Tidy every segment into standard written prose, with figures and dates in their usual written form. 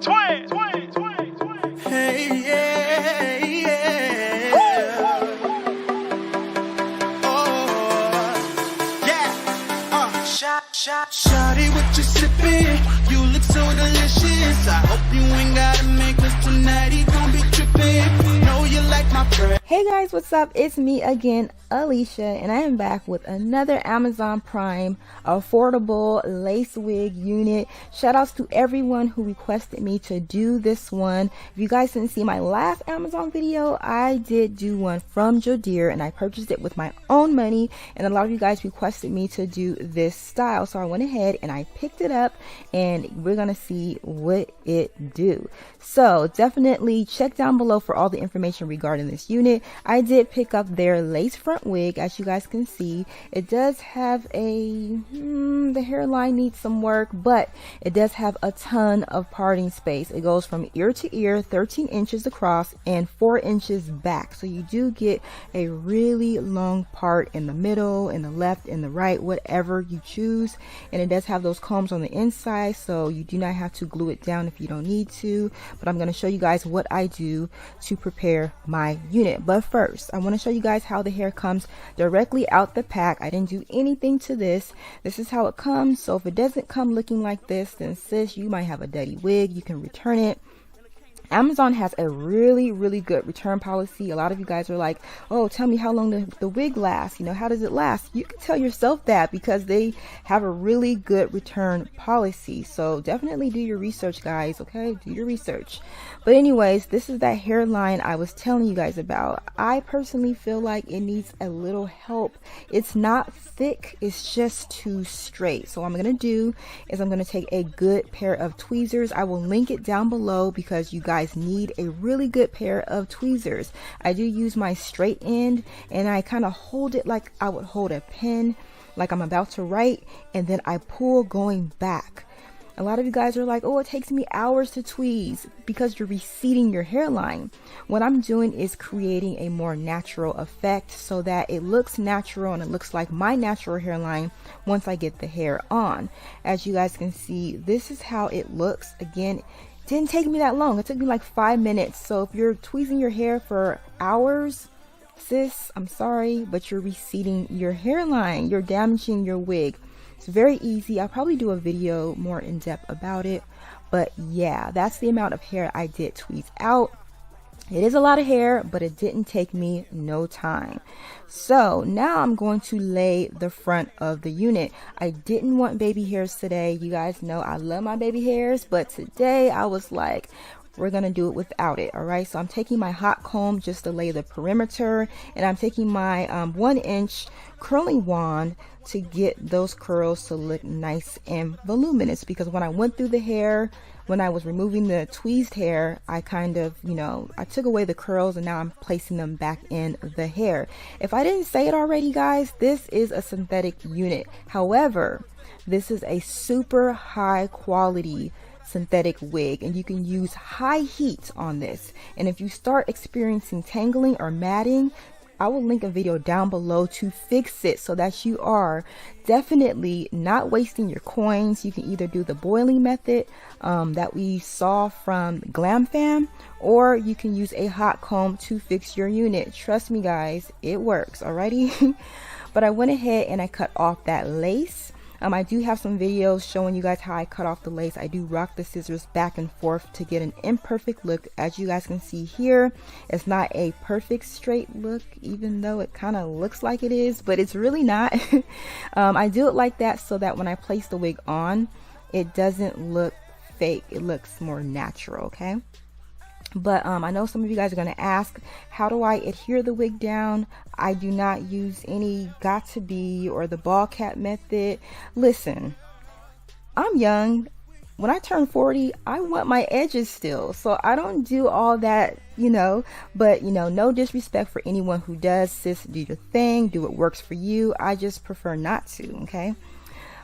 Hey, yeah, yeah. Oh, yeah. Shawty, what you sippin'? You look so delicious. I hope you ain't gotta make us tonight. He gon' be trippin'. Know you like my friend. Hey guys, what's up? It's me again, Alicia, and I am back with another Amazon Prime affordable lace wig unit. Shout outs to everyone who requested me to do this one. If you guys didn't see my last Amazon video, I did do one from Joedir and I purchased it with my own money, and a lot of you guys requested me to do this style, so I went ahead and I picked it up and we're gonna see what it do. So definitely check down below for all the information regarding this unit. I did pick up their lace front wig. As you guys can see, it does have the hairline needs some work, but it does have a ton of parting space. It goes from ear to ear, 13 inches across and 4 inches back, so you do get a really long part in the middle, in the left, in the right, whatever you choose. And it does have those combs on the inside, so you do not have to glue it down if you don't need to. But I'm going to show you guys what I do to prepare my unit. But first, I want to show you guys how the hair comes directly out the pack. I didn't do anything to this. This is how it comes. So if it doesn't come looking like this, then sis, you might have a dirty wig. You can return it. Amazon has a really good return policy. A lot of you guys are like, oh, tell me how long the wig lasts. You know, how does it last? You can tell yourself that because they have a really good return policy. So definitely do your research, guys. Okay, do your research. But anyways, this is that hairline I was telling you guys about. I personally feel like it needs a little help. It's not thick, it's just too straight. So what I'm gonna do is I'm gonna take a good pair of tweezers. I will link it down below because you guys need a really good pair of tweezers. I do use my straight end and I kind of hold it like I would hold a pen, like I'm about to write, and then I pull going back. A lot of you guys are like, oh, it takes me hours to tweeze, because you're receding your hairline. What I'm doing is creating a more natural effect so that it looks natural and it looks like my natural hairline once I get the hair on. As you guys can see, this is how it looks. Again, didn't take me that long. It took me like 5 minutes. So if you're tweezing your hair for hours, sis, I'm sorry, but you're receding your hairline. You're damaging your wig. It's very easy. I'll probably do a video more in depth about it. But yeah, that's the amount of hair I did tweeze out. It is a lot of hair, but it didn't take me no time. So now I'm going to lay the front of the unit. I didn't want baby hairs today. You guys know I love my baby hairs, but today I was like, we're gonna do it without it. All right, so I'm taking my hot comb just to lay the perimeter, and I'm taking my 1-inch curling wand to get those curls to look nice and voluminous, because when I went through the hair, when I was removing the tweezed hair, I kind of, I took away the curls and now I'm placing them back in the hair. If I didn't say it already, guys, this is a synthetic unit. However, this is a super high quality synthetic wig, and you can use high heat on this. And if you start experiencing tangling or matting, I will link a video down below to fix it so that you are definitely not wasting your coins. You can either do the boiling method that we saw from Glam Fam, or you can use a hot comb to fix your unit. Trust me, guys, it works. Alrighty. But I went ahead and I cut off that lace. I do have some videos showing you guys how I cut off the lace. I do rock the scissors back and forth to get an imperfect look. As you guys can see here, it's not a perfect straight look, even though it kind of looks like it is, but it's really not. I do it like that so that when I place the wig on, it doesn't look fake. It looks more natural, okay? But I know some of you guys are going to ask, how do I adhere the wig down? I do not use any got to be or the ball cap method. Listen, I'm young. When I turn 40, I want my edges still. So I don't do all that, but no disrespect for anyone who does. Sis, do your thing, do what works for you. I just prefer not to, okay?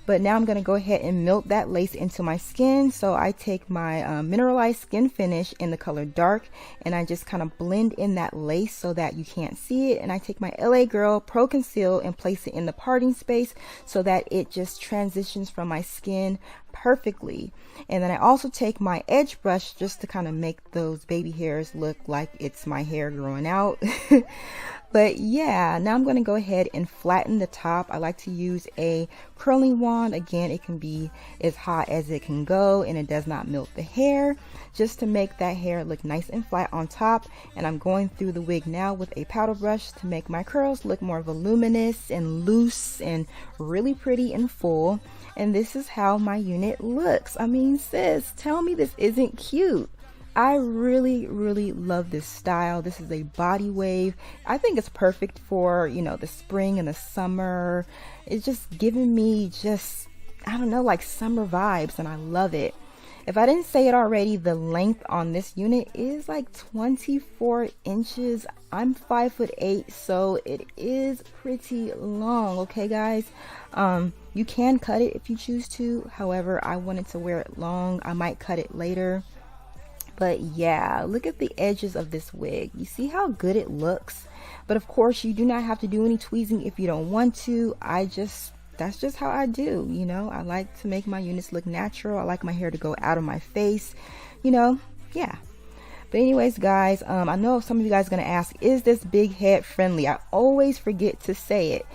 But now I'm going to go ahead and melt that lace into my skin. So I take my mineralized skin finish in the color dark, and I just kind of blend in that lace so that you can't see it. And I take my LA Girl Pro Conceal and place it in the parting space so that it just transitions from my skin perfectly. And then I also take my edge brush just to kind of make those baby hairs look like it's my hair growing out. But yeah, now I'm going to go ahead and flatten the top. I like to use a curling wand. Again, it can be as hot as it can go, and it does not melt the hair, just to make that hair look nice and flat on top. And I'm going through the wig now with a powder brush to make my curls look more voluminous and loose and really pretty and full. And this is how my unit looks. I mean, sis, tell me this isn't cute. I really love this style. This is a body wave. I think it's perfect for, you know, the spring and the summer. It's just giving me just, I don't know, like summer vibes, and I love it. If I didn't say it already, the length on this unit is like 24 inches. I'm 5'8", so it is pretty long, okay guys? You can cut it if you choose to. However, I wanted to wear it long. I might cut it later. But yeah, look at the edges of this wig. You see how good it looks? But of course, you do not have to do any tweezing if you don't want to. That's just how I do, you know? I like to make my units look natural. I like my hair to go out of my face, you know? Yeah. But anyways, guys, I know some of you guys are going to ask, is this big head friendly? I always forget to say it.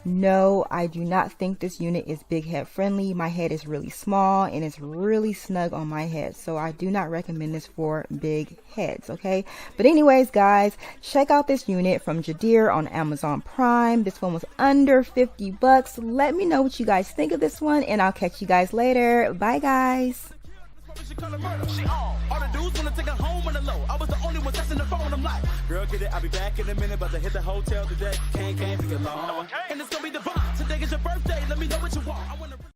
No, I do not think this unit is big head friendly. My head is really small and it's really snug on my head. So I do not recommend this for big heads, okay? But anyways, guys, check out this unit from Joedir on Amazon Prime. This one was under 50 bucks. Let me know what you guys think of this one, and I'll catch you guys later. Bye, guys. All the dudes wanna take her home on the low. I was the only one testing the phone. I'm like, girl, get it. I'll be back in a minute, but to hit the hotel today. Can't be alone. And it's gonna be the bomb. Today is your birthday. Let me know what you want. I wanna